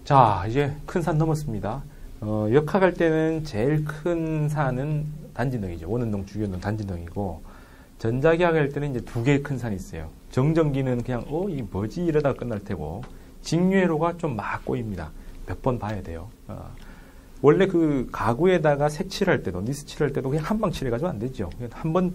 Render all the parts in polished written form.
자, 이제 큰 산 넘었습니다. 역학할 때는 제일 큰 산은 단진릉이죠. 원운동, 주기운동, 단진릉이고, 전자기학 할 때는 이제 두 개의 큰 산이 있어요. 정전기는 그냥, 이게 뭐지? 이러다가 끝날 테고, 직류회로가 좀 막 꼬입니다. 몇 번 봐야 돼요. 원래 그 가구에다가 색칠할 때도, 니스칠할 때도 그냥 한 방 칠해가지고 안 되죠. 한 번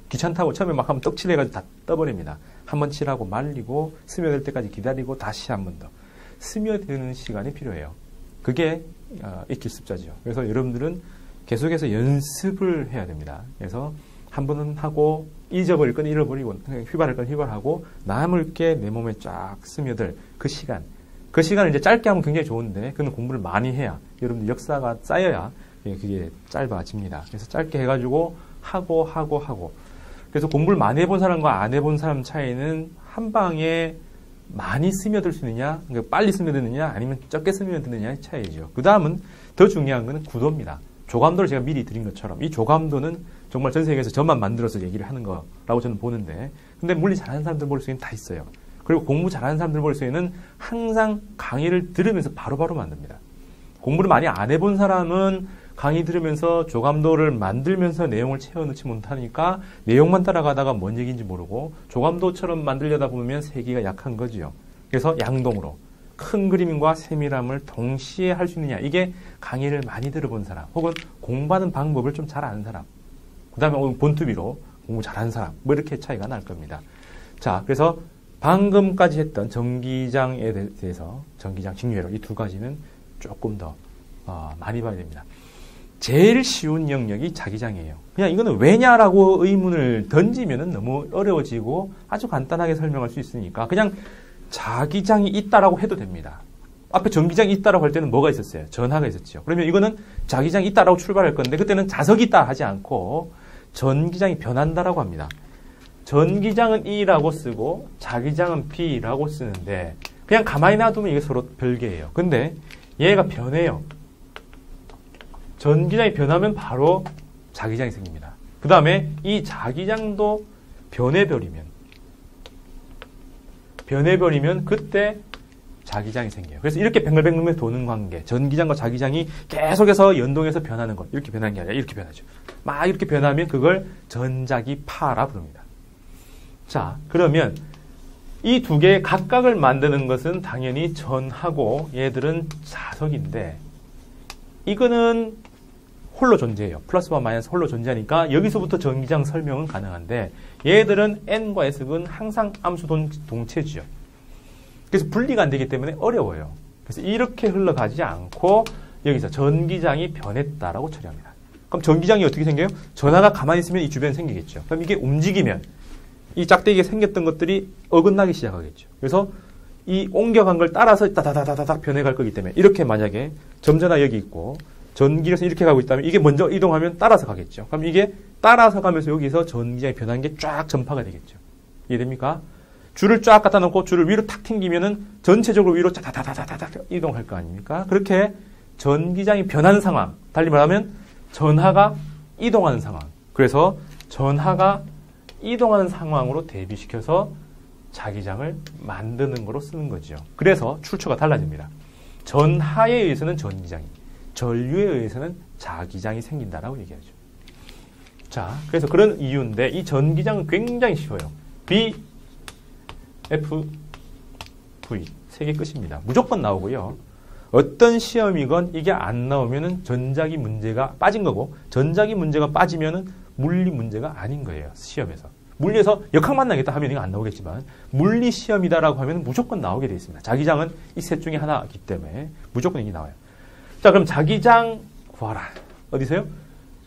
귀찮다고 처음에 막 하면 떡칠해가지고 다 떠버립니다. 한 번 칠하고 말리고, 스며들 때까지 기다리고, 다시 한 번 더. 스며드는 시간이 필요해요. 그게 익힐습자죠. 그래서 여러분들은 계속해서 연습을 해야 됩니다. 그래서 한 번은 하고 잊어버릴 건 잃어버리고 휘발할 건 휘발하고 남을 게 내 몸에 쫙 스며들 그 시간. 그 시간을 이제 짧게 하면 굉장히 좋은데 그건 공부를 많이 해야 여러분들 역사가 쌓여야 그게 짧아집니다. 그래서 짧게 해가지고 하고 그래서 공부를 많이 해본 사람과 안 해본 사람 차이는 한 방에 많이 스며들 수 있느냐, 그러니까 빨리 스며드느냐, 아니면 적게 스며드느냐의 차이죠. 그 다음은 더 중요한 것은 구도입니다. 조감도를 제가 미리 드린 것처럼 이 조감도는 정말 전 세계에서 저만 만들어서 얘기를 하는 거라고 저는 보는데, 근데 물리 잘하는 사람들 머릿속에는 다 있어요. 그리고 공부 잘하는 사람들 머릿속에는 항상 강의를 들으면서 바로바로 만듭니다. 공부를 많이 안 해본 사람은 강의 들으면서 조감도를 만들면서 내용을 채워넣지 못하니까 내용만 따라가다가 뭔 얘기인지 모르고 조감도처럼 만들려다 보면 세기가 약한 거지요. 그래서 양동으로 큰 그림과 세밀함을 동시에 할 수 있느냐. 이게 강의를 많이 들어본 사람 혹은 공부하는 방법을 좀 잘 아는 사람, 그 다음에 본투비로 공부 잘하는 사람, 뭐 이렇게 차이가 날 겁니다. 자, 그래서 방금까지 했던 전기장에 대해서 전기장, 직류회로 이 두 가지는 조금 더 많이 봐야 됩니다. 제일 쉬운 영역이 자기장이에요. 그냥 이거는 왜냐라고 의문을 던지면은 너무 어려워지고 아주 간단하게 설명할 수 있으니까 그냥 자기장이 있다라고 해도 됩니다. 앞에 전기장이 있다라고 할 때는 뭐가 있었어요? 전하가 있었죠. 그러면 이거는 자기장이 있다라고 출발할 건데 그때는 자석이 있다 하지 않고 전기장이 변한다라고 합니다. 전기장은 E라고 쓰고 자기장은 B라고 쓰는데 그냥 가만히 놔두면 이게 서로 별개예요. 근데 얘가 변해요. 전기장이 변하면 바로 자기장이 생깁니다. 그 다음에 이 자기장도 변해버리면 그때 자기장이 생겨요. 그래서 이렇게 뱅글뱅글 도는 관계, 전기장과 자기장이 계속해서 연동해서 변하는 것, 이렇게 변하는 게 아니라 이렇게 변하죠. 막 이렇게 변하면 그걸 전자기파라 부릅니다. 자, 그러면 이 두 개의 각각을 만드는 것은 당연히 전하고 얘들은 자석인데 이거는 홀로 존재해요. 플러스와 마이너스 홀로 존재하니까 여기서부터 전기장 설명은 가능한데 얘들은 N과 S는 항상 암수 동체죠. 그래서 분리가 안 되기 때문에 어려워요. 그래서 이렇게 흘러가지 않고 여기서 전기장이 변했다라고 처리합니다. 그럼 전기장이 어떻게 생겨요? 전하가 가만히 있으면 이 주변에 생기겠죠. 그럼 이게 움직이면 이 짝대기에 생겼던 것들이 어긋나기 시작하겠죠. 그래서 이 옮겨간 걸 따라서 다다다다닥 변해갈 거기 때문에 이렇게 만약에 점전하 여기 있고 전기에서 이렇게 가고 있다면 이게 먼저 이동하면 따라서 가겠죠. 그럼 이게 따라서 가면서 여기서 전기장이 변한 게 쫙 전파가 되겠죠. 이해됩니까? 줄을 쫙 갖다 놓고 줄을 위로 탁 튕기면은 전체적으로 위로 다다다다다닥 이동할 거 아닙니까? 그렇게 전기장이 변하는 상황, 달리 말하면 전하가 이동하는 상황. 그래서 전하가 이동하는 상황으로 대비시켜서 자기장을 만드는 거로 쓰는 거죠. 그래서 출처가 달라집니다. 전하에 의해서는 전기장이, 전류에 의해서는 자기장이 생긴다라고 얘기하죠. 자, 그래서 그런 이유인데 이 전기장은 굉장히 쉬워요. B, F, V 세 개 끝입니다. 무조건 나오고요. 어떤 시험이건 이게 안 나오면은 전자기 문제가 빠진 거고 전자기 문제가 빠지면은 물리 문제가 아닌 거예요. 시험에서. 물리에서 역학만 나겠다 하면 이거 안 나오겠지만 물리 시험이다라고 하면 무조건 나오게 되어 있습니다. 자기장은 이 셋 중에 하나이기 때문에 무조건 이게 나와요. 자, 그럼 자기장 구하라. 어디서요?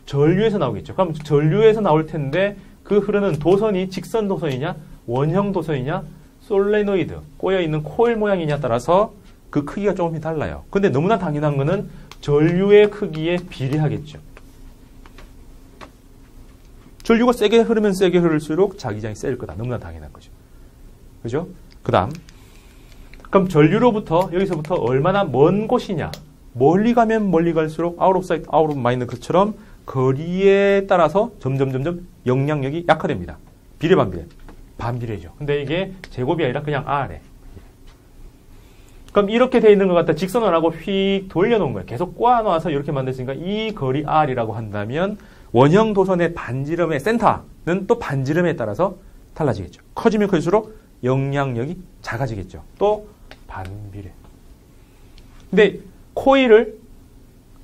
전류에서 나오겠죠. 그럼 전류에서 나올 텐데 그 흐르는 도선이 직선 도선이냐, 원형 도선이냐, 솔레노이드, 꼬여있는 코일 모양이냐에 따라서 그 크기가 조금씩 달라요. 근데 너무나 당연한 거는 전류의 크기에 비례하겠죠. 전류가 세게 흐르면 세게 흐를수록 자기장이 셀 거다. 너무나 당연한 거죠. 그죠? 그 다음. 그럼 전류로부터, 여기서부터 얼마나 먼 곳이냐. 멀리 가면 멀리 갈수록 out of sight, out of mind 것처럼 거리에 따라서 점점 영향력이 약화됩니다. 비례 반비례. 반비례죠. 근데 이게 제곱이 아니라 그냥 R에. 그럼 이렇게 돼 있는 것 같다. 직선을 하고 휙 돌려놓은 거예요. 계속 꼬아놓아서 이렇게 만들었으니까 이 거리 R이라고 한다면 원형 도선의 반지름의 센터는 또 반지름에 따라서 달라지겠죠. 커지면 클수록 영향력이 작아지겠죠. 또 반비례. 근데 코일을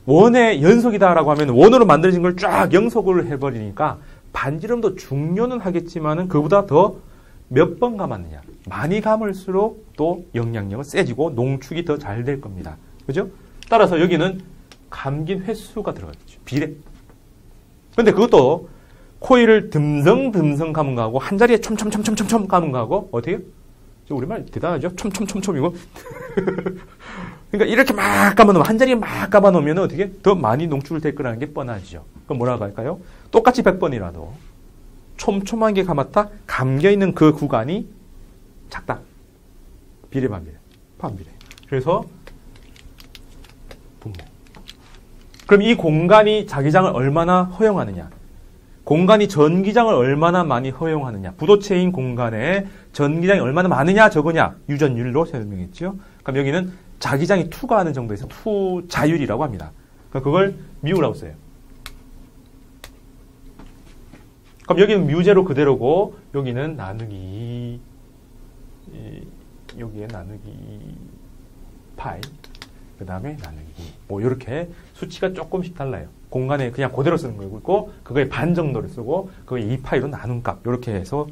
원의 연속이다라고 하면 원으로 만들어진 걸 쫙 영속을 해버리니까 반지름도 중요는 하겠지만은 그보다 더 몇 번 감았느냐. 많이 감을수록 또 영향력은 세지고 농축이 더 잘 될 겁니다. 그죠? 따라서 여기는 감긴 횟수가 들어가겠죠. 비례. 근데 그것도 코일을 듬성듬성 감은 거하고 한 자리에 촘촘촘촘촘 감은 거하고 어떻게 해요? 우리말 대단하죠? 촘촘촘촘이고. 그러니까 이렇게 막 감아놓으면 한 자리에 막 감아놓으면 어떻게 더 많이 농축을 될 거라는 게 뻔하죠. 그럼 뭐라고 할까요? 똑같이 100번이라도 촘촘하게 감았다 감겨있는 그 구간이 작다. 비례 반비례. 반비례. 그래서 분모. 그럼 이 공간이 자기장을 얼마나 허용하느냐. 공간이 전기장을 얼마나 많이 허용하느냐. 부도체인 공간에 전기장이 얼마나 많으냐 적으냐. 유전율로 설명했죠. 그럼 여기는 자기장이 투과하는 정도에서 투자율이라고 합니다. 그걸 뮤라고 써요. 그럼 여기는 뮤제로 그대로고 여기는 나누기 여기에 나누기 파이 그 다음에 나누기 뭐 이렇게 수치가 조금씩 달라요. 공간에 그냥 그대로 쓰는 거고 있고 그거의 반 정도를 쓰고 그거의 2파이로 나눈 값 이렇게 해서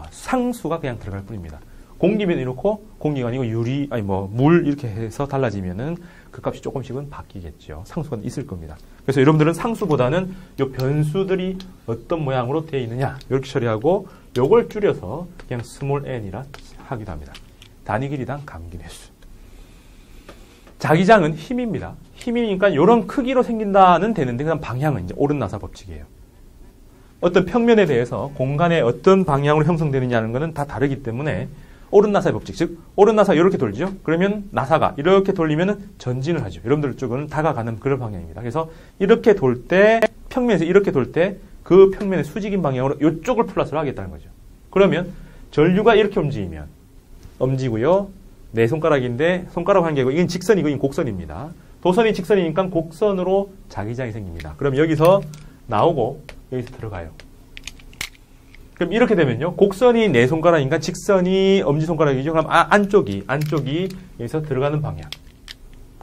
상수가 그냥 들어갈 뿐입니다. 공기면 이렇고 공기가 아니고 유리 아니 뭐 물 이렇게 해서 달라지면은 그 값이 조금씩은 바뀌겠죠. 상수가 있을 겁니다. 그래서 여러분들은 상수보다는 요 변수들이 어떤 모양으로 되어 있느냐 이렇게 처리하고 요걸 줄여서 그냥 스몰 n이라 하기도 합니다. 단위 길이당 감긴 횟수. 자기장은 힘입니다. 힘이니까 이런 크기로 생긴다는 되는데 그다음 방향은 이제 오른나사 법칙이에요. 어떤 평면에 대해서 공간의 어떤 방향으로 형성되느냐는 것은 다 다르기 때문에 오른나사의 법칙, 즉 오른나사 이렇게 돌죠. 그러면 나사가 이렇게 돌리면 전진을 하죠. 여러분들 쪽은 다가가는 그런 방향입니다. 그래서 이렇게 돌 때 평면에서 이렇게 돌 때 그 평면의 수직인 방향으로 이쪽을 플러스를 하겠다는 거죠. 그러면 전류가 이렇게 움직이면 엄지고요. 네 손가락인데 손가락 한 개고 이건 직선이고 이건 곡선입니다. 도선이 직선이니까 곡선으로 자기장이 생깁니다. 그럼 여기서 나오고 여기서 들어가요. 그럼 이렇게 되면요. 곡선이 네 손가락이니까 직선이 엄지손가락이죠. 그럼 안쪽이 여기서 들어가는 방향.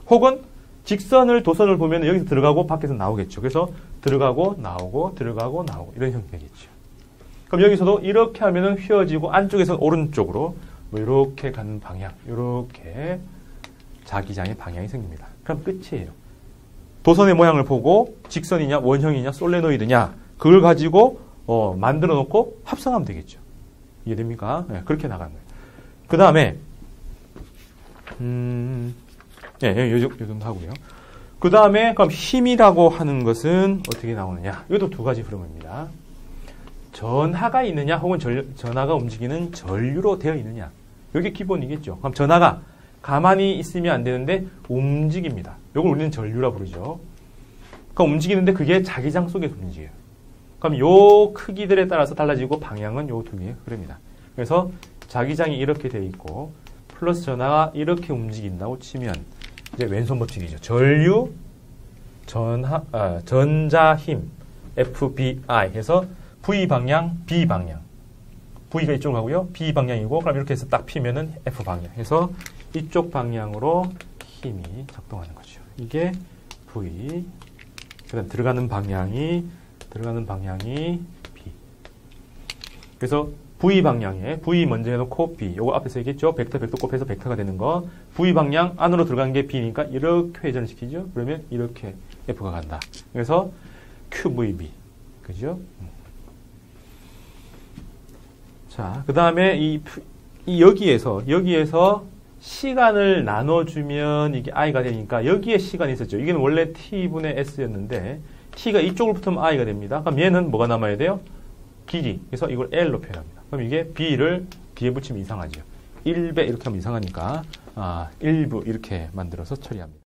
혹은 직선을 도선을 보면 여기서 들어가고 밖에서 나오겠죠. 그래서 들어가고 나오고 들어가고 나오고 이런 형태가 되겠죠. 그럼 여기서도 이렇게 하면은 휘어지고 안쪽에서 오른쪽으로 뭐 이렇게 가는 방향. 이렇게 자기장의 방향이 생깁니다. 그럼 끝이에요. 도선의 모양을 보고 직선이냐 원형이냐 솔레노이드냐 그걸 가지고 만들어 놓고 합성하면 되겠죠. 이해됩니까? 네, 그렇게 나가는 거예요. 그 다음에, 요 정도 하고요. 그 다음에, 그럼 힘이라고 하는 것은 어떻게 나오느냐? 이것도 두 가지 흐름입니다. 전하가 있느냐, 혹은 전하가 움직이는 전류로 되어 있느냐. 이게 기본이겠죠. 그럼 전하가 가만히 있으면 안 되는데 움직입니다. 이걸 우리는 전류라 부르죠. 그러니까 움직이는데 그게 자기장 속에서 움직여요. 그럼 요 크기들에 따라서 달라지고 방향은 요 두 개의 흐름이다. 그래서 자기장이 이렇게 되어 있고 플러스 전하가 이렇게 움직인다고 치면 이제 왼손 법칙이죠. 전류, 전자 힘 FBI 해서 V 방향, B 방향. V가 이쪽으로 가고요. B 방향이고 그럼 이렇게 해서 딱 피면은 F 방향 해서 이쪽 방향으로 힘이 작동하는 거죠. 이게 V. 그다음 들어가는 방향이 B. 그래서 V 방향에 V 먼저 해놓고 B. 요거 앞에서 얘기했죠. 벡터 곱해서 벡터가 되는 거. V 방향 안으로 들어간 게 B니까 이렇게 회전을 시키죠. 그러면 이렇게 F가 간다. 그래서 QVB. 그죠? 자, 그 다음에 여기에서 시간을 나눠주면 이게 I가 되니까 여기에 시간이 있었죠. 이게 원래 T분의 S였는데 T가 이쪽으로 붙으면 I가 됩니다. 그럼 얘는 뭐가 남아야 돼요? 길이. 그래서 이걸 L로 표현합니다. 그럼 이게 B를 뒤에 붙이면 이상하죠. 1배 이렇게 하면 이상하니까 1부 이렇게 만들어서 처리합니다.